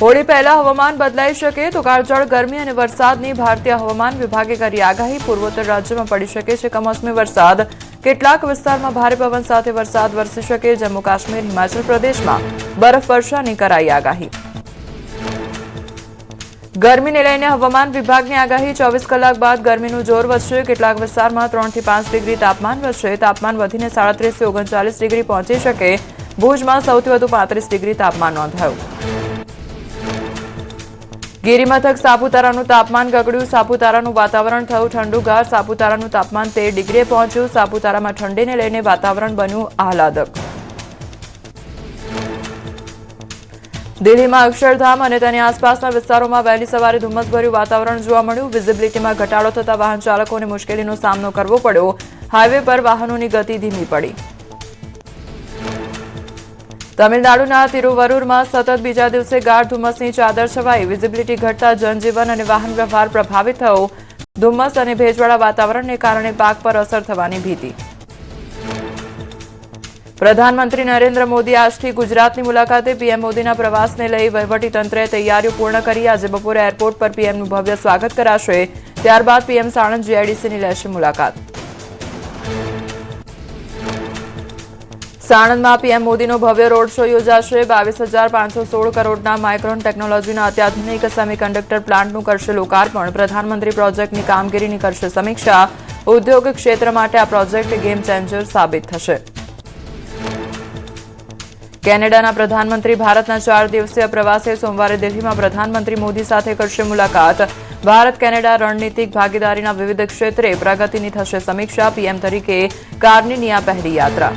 હોળી પહેલા હવામાન બદલાઈ શકે તો કાળઝાળ ગરમી અને વરસાદની ભારતીય હવામાન વિભાગે કરી આગાહી। પૂર્વોત્તર રાજ્યમાં પડી શકે છે કમોસમી વરસાદ। કેટલાક વિસ્તારમાં ભારે પવન સાથે વરસાદ વરસી શકે। જમ્મુ કાશ્મીર, હિમાચલ પ્રદેશમાં બરફવર્ષાની કરાઈ આગાહી। ગરમીને લઈને હવામાન વિભાગની આગાહી। 24 કલાક બાદ ગરમીનું જોર વધશે। કેટલાક વિસ્તારમાં 3 થી 5 ડિગ્રી તાપમાન વધશે। તાપમાન વધીને 37 થી 39 ડિગ્રી પહોંચી શકે। ભુજમાં સૌથી વધુ 35 ડિગ્રી તાપમાન નોંધાયું। ગિરિમથક સાપુતારાનું તાપમાન ગગડ્યું। સાપુતારાનું વાતાવરણ થયું ઠંડુગાર। સાપુતારાનું તાપમાન 13 ડિગ્રીએ પહોંચ્યું। સાપુતારામાં ઠંડીને લઈને વાતાવરણ બન્યું આહલાદક। દિલ્હીમાં અક્ષરધામ અને તેની આસપાસના વિસ્તારોમાં વહેલી સવારે ધુમ્મસભર્યું વાતાવરણ જોવા મળ્યું। વિઝિબિલિટીમાં ઘટાડો થતા વાહન ચાલકોને મુશ્કેલીનો સામનો કરવો પડ્યો। હાઈવે પર વાહનોની ગતિ ધીમી પડી। તમિલનાડુના તિરુવરુરમાં સતત બીજા દિવસે ગાઢ ધુમ્મસની ચાદર છવાઈ। વિઝિબિલિટી ઘટતા જનજીવન અને વાહન વ્યવહાર પ્રભાવિત થયો। ધુમ્મસ અને ભેજવાળા વાતાવરણને કારણે પાક પર અસર થવાની ભીતિ। પ્રધાનમંત્રી નરેન્દ્ર મોદી આજથી ગુજરાતની મુલાકાતે। પીએમ મોદીના પ્રવાસને લઈ વહીવટીતંત્રે તૈયારીઓ પૂર્ણ કરી। આજે બપોરે એરપોર્ટ પર પીએમનું ભવ્ય સ્વાગત કરાશે। ત્યારબાદ પીએમ સાણંદ જીઆઈડીસીની લેશે મુલાકાત। સાણંદમાં પીએમ મોદીનો ભવ્ય રોડ શો યોજાશે। 22,516 કરોડના માઇક્રોન ટેકનોલોજીના અત્યાધુનિક સેમિકન્ડક્ટર પ્લાન્ટનું કરશે લોકાર્પણ। પ્રધાનમંત્રી પ્રોજેક્ટની કામગીરીની કરશે સમીક્ષા। ઉદ્યોગ ક્ષેત્ર માટે આ પ્રોજેક્ટ ગેમ ચેન્જર સાબિત થશે। કેનેડાના પ્રધાનમંત્રી ભારતના 4 દિવસીય પ્રવાસે સોમવારે દિલ્હીમાં પ્રધાનમંત્રી મોદી સાથે કરશે મુલાકાત। ભારત કેનેડા રણનીતિક ભાગીદારીના વિવિધ ક્ષેત્રે પ્રગતિની થશે સમીક્ષા। પીએમ તરીકે કાર્નીની આ પહેલી યાત્રા।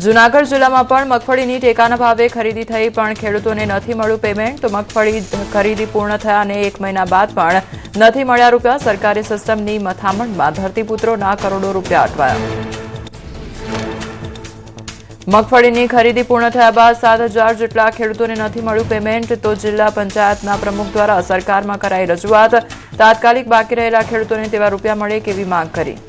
જૂનાગઢ જિલ્લામાં પણ મગફળીની ટેકાના ભાવે ખરીદી થઈ પણ ખેડૂતોને નથી મળ્યું પેમેન્ટ। તો મગફળી ખરીદી પૂર્ણ થયા અને 1 મહિના બાદ પણ નથી મળ્યા રૂપિયા। સરકારી સિસ્ટમની મથામણમાં ધરતીપુત્રોના કરોડો રૂપિયા અટવાયા। મગફળીની ખરીદી પૂર્ણ થયા બાદ 7,000 જેટલા ખેડૂતોને નથી મળ્યું પેમેન્ટ। તો જિલ્લા પંચાયતના પ્રમુખ દ્વારા સરકારમાં કરાઈ રજૂઆત। તાત્કાલિક બાકી રહેલા ખેડૂતોને તેવા રૂપિયા મળે કેવી માંગ કરી।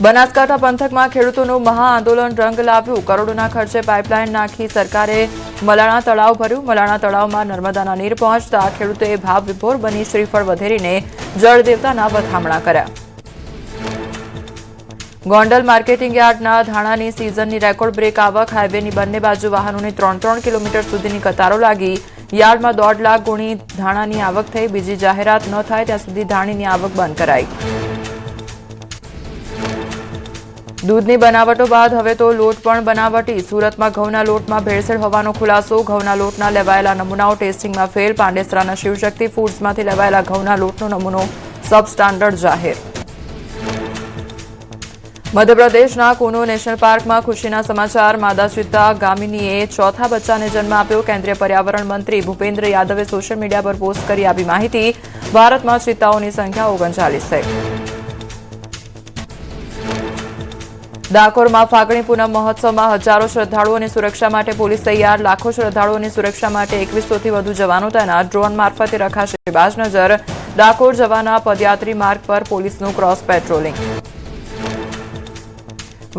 બનાસકાંઠા પંથકમાં ખેડૂતોનું મહાઆંદોલન રંગ લાવ્યું। કરોડોના ખર્ચે પાઇપલાઇન નાખી સરકારે મલાણા તળાવ ભર્યું। મલાણા તળાવમાં નર્મદાના નીર પહોંચતા ખેડૂતોએ ભાવ વિભોર બની શ્રીફળ વધેરીને જળદેવતાના વધામણા કર્યા। ગોંડલ માર્કેટિંગ યાર્ડના ધાણાની સિઝનની રેકોર્ડ બ્રેક આવક। હાઈવેની બંને બાજુ વાહનોની 3 કિલોમીટર સુધીની કતારો લાગી। યાર્ડમાં 1.5 લાખ ગુણી ધાણાની આવક થઈ। બીજી જાહેરાત ન થાય ત્યાં સુધી ધાણીની આવક બંધ કરાઈ। દૂધની બનાવટો બાદ હવે તો લોટ પણ બનાવટી। સુરતમાં ઘઉંના લોટમાં ભેળસેળ હોવાનો ખુલાસો। ઘઉંના લોટના લેવાયેલા નમૂનાઓ ટેસ્ટિંગમાં ફેલ। પાંડેસરાના શિવશક્તિ ફૂડ્સમાંથી લેવાયેલા ઘઉંના લોટનો નમૂનો સબસ્ટાન્ડર્ડ જાહેર। મધ્યપ્રદેશના કુનો નેશનલ પાર્કમાં ખુશીના સમાચાર। માદા ચિત્તા ગામિનીએ ચોથા બચ્ચાને જન્મ આપ્યો। કેન્દ્રીય પર્યાવરણ મંત્રી ભૂપેન્દ્ર યાદવે સોશિયલ મીડિયા પર પોસ્ટ કરી આપી માહિતી। ભારતમાં ચિત્તાઓની સંખ્યા 39 થઈ। ડાકોરમાં ફાગણી પૂનમ મહોત્સવમાં હજારો શ્રદ્ધાળુઓની સુરક્ષા માટે પોલીસ તૈયાર। લાખો શ્રદ્ધાળુઓની સુરક્ષા માટે 2100થી વધુ જવાનો તૈનાત। ડ્રોન મારફતે રખાશે બાજ નજર। ડાકોર જવાના પદયાત્રી માર્ગ પર પોલીસનું ક્રોસ પેટ્રોલિંગ।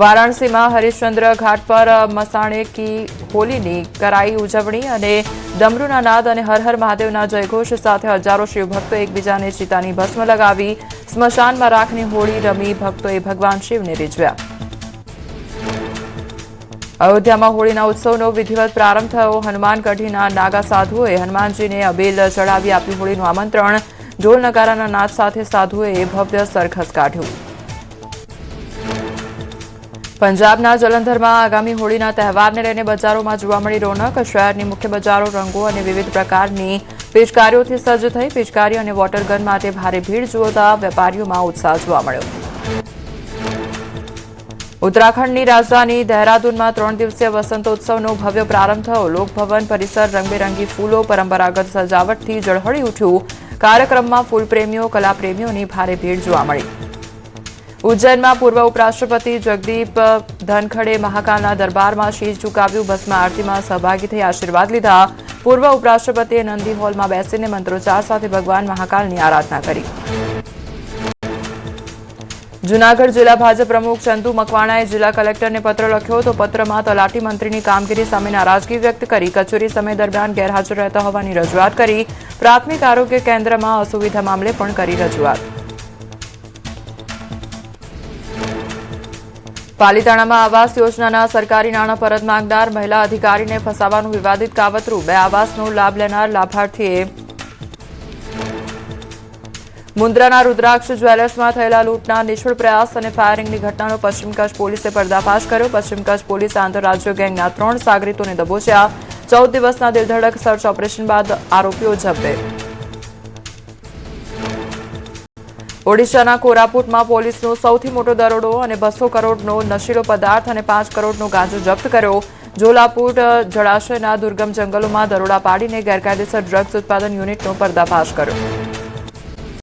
વારાણસીમાં હરિશ્ચંદ્ર ઘાટ પર મસાણે કી હોલીની કરાઈ ઉજવણી અને ડમરૂના નાદ અને હર હર મહાદેવના જયઘોષ સાથે હજારો શિવભક્તો એકબીજાને ચિતાની ભસ્મ લગાવી સ્મશાનમાં રાખની હોળી રમી ભક્તોએ ભગવાન શિવને રીઝવ્યા। અયોધ્યામાં હોળીના ઉત્સવનો વિધિવત પ્રારંભ થયો। હનુમાનગઢીના નાગા સાધુઓએ હનુમાનજીને અબીલ ચડાવી આપ્યું હોળીનું આમંત્રણ। ઢોલ નગારાના નાદ સાથે સાધુઓએ ભવ્ય સરઘસ કાઢ્યું। પંજાબના જલંધરમાં આગામી હોળીના તહેવારને લઈને બજારોમાં જોવા મળી રોનક। શહેરની મુખ્ય બજારો રંગો અને વિવિધ પ્રકારની પિચકારીઓથી સજ્જ થઈ। પિચકારી અને વોટરગન માટે ભારે ભીડ જોતા વેપારીઓમાં ઉત્સાહ જોવા મળ્યો। ઉત્તરાખંડની રાજધાની દહેરાદૂનમાં 3 દિવસીય વસંતોત્સવનો ભવ્ય પ્રારંભ થયો। લોકભવન પરિસર રંગબેરંગી ફૂલો પરંપરાગત સજાવટથી ઝળહળી ઉઠ્યું। કાર્યક્રમમાં ફૂલપ્રેમીઓ કલાપ્રેમીઓની ભારે ભીડ જોવા મળી। ઉજ્જૈનમાં પૂર્વ ઉપરાષ્ટ્રપતિ જગદીપ ધનખડે મહાકાલના દરબારમાં શીશ ઝુકાવ્યું। ભસ્મ આરતીમાં સહભાગી થઈ આશીર્વાદ લીધા। પૂર્વ ઉપરાષ્ટ્રપતિએ નંદી હોલમાં બેસીને મંત્રોચ્ચાર સાથે ભગવાન મહાકાલની આરાધના કરી। જૂનાગઢ જિલ્લા ભાજપ પ્રમુખ ચંદુ મકવાણાએ જિલ્લા કલેક્ટરને પત્ર લખ્યો તો પત્રમાં તલાટી મંત્રીની કામગીરી સામે નારાજગી વ્યક્ત કરી કચેરી સમય દરમિયાન ગેરહાજર રહેતા હોવાની રજૂઆત કરી પ્રાથમિક આરોગ્ય કેન્દ્રમાં અસુવિધા મામલે પણ કરી રજૂઆત. પાલીતાણામાં આવાસ યોજનાના સરકારી નાણાં પરત માંગનાર મહિલા અધિકારીને ફસાવાનું વિવાદિત કાવતરું. 2 આવાસનો લાભ લેનાર લાભાર્થીએ મુન્દ્રાના રુદ્રાક્ષ જ્વેલર્સમાં થયેલા લૂંટના નિષ્ફળ પ્રયાસ અને ફાયરિંગની ઘટનાનો પશ્ચિમ કચ્છ પોલીસે પર્દાફાશ કર્યો. પશ્ચિમ કચ્છ પોલીસે આંતરરાજ્ય ગેંગના 3 સાગરીતોને દબોચ્યા. 14 દિવસના દિલધડક સર્ચ ઓપરેશન બાદ આરોપીઓ ઝડપે. ઓડિશાના કોરાપુટમાં પોલીસનો સૌથી મોટો દરોડો અને 200 કરોડનો નશીલો પદાર્થ અને 5 કરોડનો ગાંજો જપ્ત કર્યો. ઝોલાપુટ જળાશયના દુર્ગમ જંગલોમાં દરોડા પાડીને ગેરકાયદેસર ડ્રગ્સ ઉત્પાદન યુનિટનો પર્દાફાશ કર્યો.